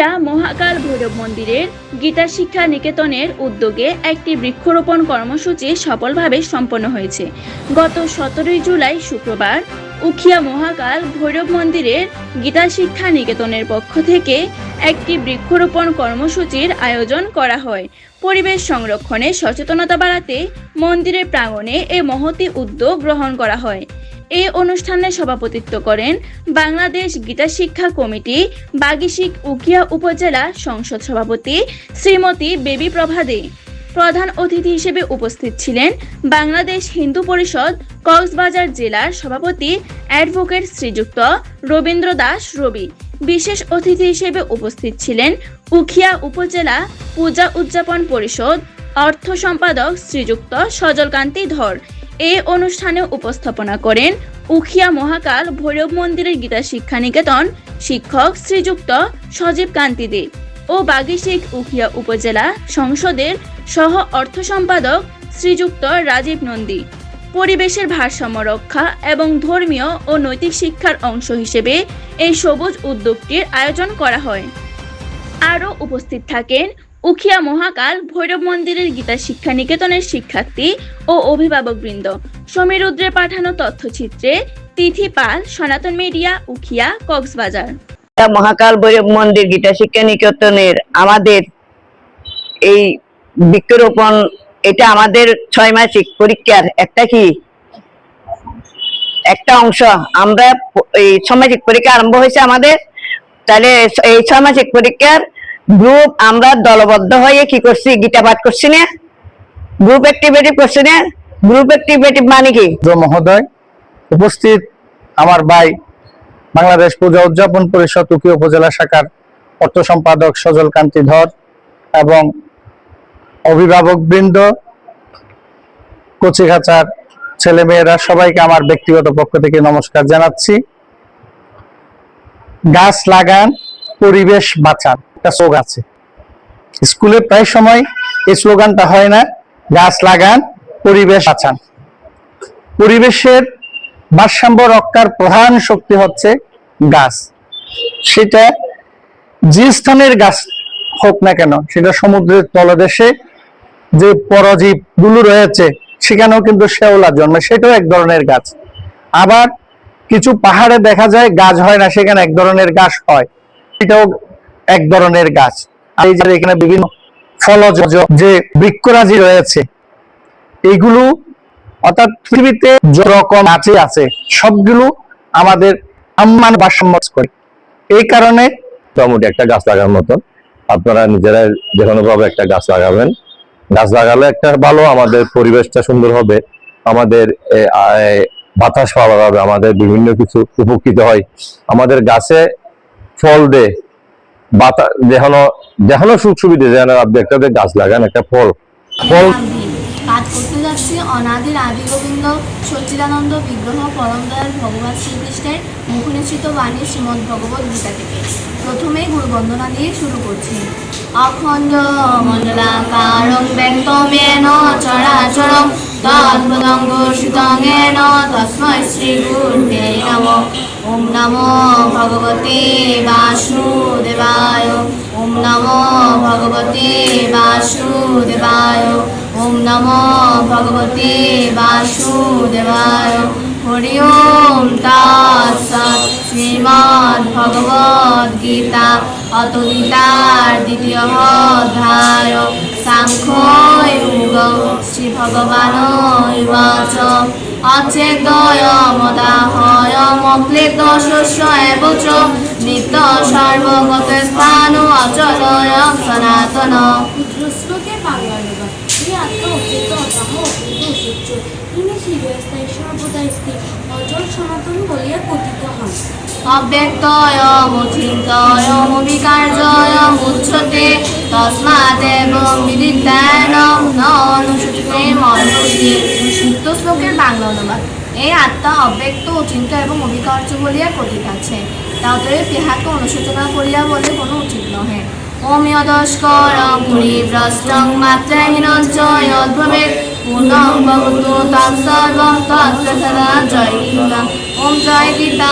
উখিয়া মহাকাল ভৈরব মন্দিরের গীতা শিক্ষা নিকেতনের উদ্যোগে একটি বৃক্ষরোপণ কর্মসূচি সফলভাবে সম্পন্ন হয়েছে। গত 17 জুলাই শুক্রবার উখিয়া মহাকাল ভৈরব মন্দিরের গীতা শিক্ষা নিকেতনের পক্ষ থেকে একটি বৃক্ষরোপণ কর্মসূচির আয়োজন করা হয়। পরিবেশ সংরক্ষণে সচেতনতা বাড়াতে মন্দিরের প্রাঙ্গণে এই মহতী উদ্যোগ গ্রহণ করা হয়। এই অনুষ্ঠানে সভাপতিত্ব করেন বাংলাদেশ গীতা শিক্ষা কমিটি বাগিশিক উখিয়া উপজেলা সংসদ সভাপতি শ্রীমতী বেবী প্রভা দে। প্রধান অতিথি হিসেবে উপস্থিত ছিলেন বাংলাদেশ হিন্দু পরিষদ কক্সবাজার জেলার সভাপতি অ্যাডভোকেট শ্রীযুক্ত রবীন্দ্র দাস রবি। বিশেষ অতিথি হিসেবে উপস্থিত ছিলেন উখিয়া উপজেলা পূজা উদযাপন পরিষদ অর্থ সম্পাদক শ্রীযুক্ত সজলকান্তি ধর। এই অনুষ্ঠানে উপস্থাপনা করেন উখিয়া মহাকাল ভৈরব মন্দিরের গীতা শিক্ষা নিকেতন শিক্ষক শ্রীযুক্ত সজীব কান্তি দে ও বাগিশিক উখিয়া উপজেলা সংসদের সহ অর্থ সম্পাদক শ্রীযুক্ত রাজীব নন্দী। পরিবেশের ভারসাম্য রক্ষা এবং ধর্মীয় ও নৈতিক শিক্ষার অংশ হিসেবে এই সবুজ উদ্যোগটির আয়োজন করা হয়। আরও উপস্থিত থাকেন উখিয়া মহাকাল ভৈরব মন্দিরের গীতা শিক্ষা নিকেতনের শিক্ষার্থী ও অভিভাবকবৃন্দ। সমীরুদ্রে পাঠানো তথ্যচিত্রে তিথি পাল, সনাতন মিডিয়া, উখিয়া, কক্সবাজার। মহাকাল ভৈরব মন্দির গীতা শিক্ষা নিকেতনের আমাদের এই বৃক্ষরোপণ, এটা আমাদের 6 মাসিক পরীক্ষার একটা অংশ। আমরা এই 6 মাসিক পরীক্ষা আরম্ভ হয়েছে আমাদের, তাহলে এই 6 মাসিক পরীক্ষার গ্রুপ আমরা দলবদ্ধ হয়ে কি করছি, গীতা পাঠ করছি না, গ্রুপ অ্যাক্টিভিটি করছি না। গ্রুপ অ্যাক্টিভিটি মানে কি? মহোদয় উপস্থিত আমার ভাই বাংলাদেশ পূজা উদযাপন পরিষদ উখিয়া উপজেলা শাখার অর্থ সম্পাদক সজল কান্তি ধর এবং অভিভাবক বৃন্দ, কচিকাচার ছেলেমেয়েরা, সবাইকে আমার ব্যক্তিগত পক্ষ থেকে নমস্কার জানাচ্ছি। গাছ লাগান, পরিবেশ বাঁচান, একটা স্লোগান আছে স্কুলে, প্রায় সময় এই স্লোগানটা হয় না? গাছ লাগান, পরিবেশ বাঁচান। পরিবেশের ভারসাম্য রক্ষার প্রধান শক্তি হচ্ছে গাছ। সেটা যে স্থানের গাছ হোক না কেন, সেটা সমুদ্রের তলদেশে যে পরজীব গুলো রয়েছে সেখানেও কিন্তু শেওলা জন্মে, সেটাও এক ধরনের গাছ। আবার কিছু পাহাড়ে দেখা যায় গাছ হয় না, সেখানে এক ধরনের গাছ হয়, এটাও এক ধরনের গাছ। আর এই যে এখানে বিভিন্ন ফলজ যে বৃক্ষরাজি রয়েছে, এইগুলো অর্থাৎ পৃথিবীতে যে রকম আছে সবগুলো আমাদের আম্মান ভারসাম্য করে। এই কারণে মোটামুটি একটা গাছ লাগানোর মতন আপনারা নিজেরা যে কোনো ভাবে একটা গাছ লাগাবেন। গাছ লাগালে একটা ভালো, আমাদের পরিবেশটা সুন্দর হবে, আমাদের বাতাস পাওয়া যাবে, আমাদের বিভিন্ন কিছু উপকৃত হয়। আমাদের গাছে ফল দে, বাতাস দেখানো সুখ সুবিধা, যেন আপনি একটা গাছ লাগান, একটা ফল কাজ করতে যাচ্ছি অনাদির আদি গোবিন্দ সচ্চিদানন্দ বিগ্রহ পরম দয়াল ভগবান শ্রীকৃষ্ণের মুখনিসৃত বাণী শ্রীমদ্ ভগবদ্ গীতা থেকে। প্রথমেই গুরু বন্দনা দিয়ে শুরু করছি। অখণ্ড মণ্ডলাকারং ব্যক্তমেন চরাচরং তদ্ভুতং ঘোষিতং येन তস্मै শ্রী গুরুবে নমঃ। ওম নমো ভগবতে বাসুদেবায়। ওম নমো ভগবতে বাসুদেবায়। ওম নমো ভগবতে বাসুদেবায়। হরি ওম তৎসৎ। শ্রীমদ্ ভগবদ্ গীতা অত গীতার 2য় অধ্যায় সাংখ্য যোগ শ্রী ভগবানৈবাচ অচ্ছেদ্যয় মদাহয় মক্লেদ শস্য এবচ নিত্য সর্বগত স্থান অচলয় সনাতন। শ্লোকের বাংলা অনুবাদ। এই আত্মা অচেত, অবাহ, অকৃত, অসূর্য, ইনি চিরস্থায়ী, সর্বদা স্থির, অচল, সনাতন বলিয়া কথিত হন। অব্যক্তয় অচিন্তয় অবিকার্যয় উচ্যতে তস্মাদেব বিদিত্যান ন অনুসূচিতে মনুষ্যে। নিত্য শ্লোকের বাংলা অনুবাদ। এই আত্মা অব্যক্ত, অচিন্ত এবং অবিকার্য বলিয়া কথিত আছে, অতএব ইহাকে অনুশোচনা করিয়া বলে কোনো উচিত নহে। ওম যদস্করং পরিভ্রষ্টং মাত্রাহীনঞ্চ যদ্ভবেৎ পূর্ণং ভবতু তৎসর্বং তৎপ্রসাদাৎ। জয় গীতা। ওম জয় গীতা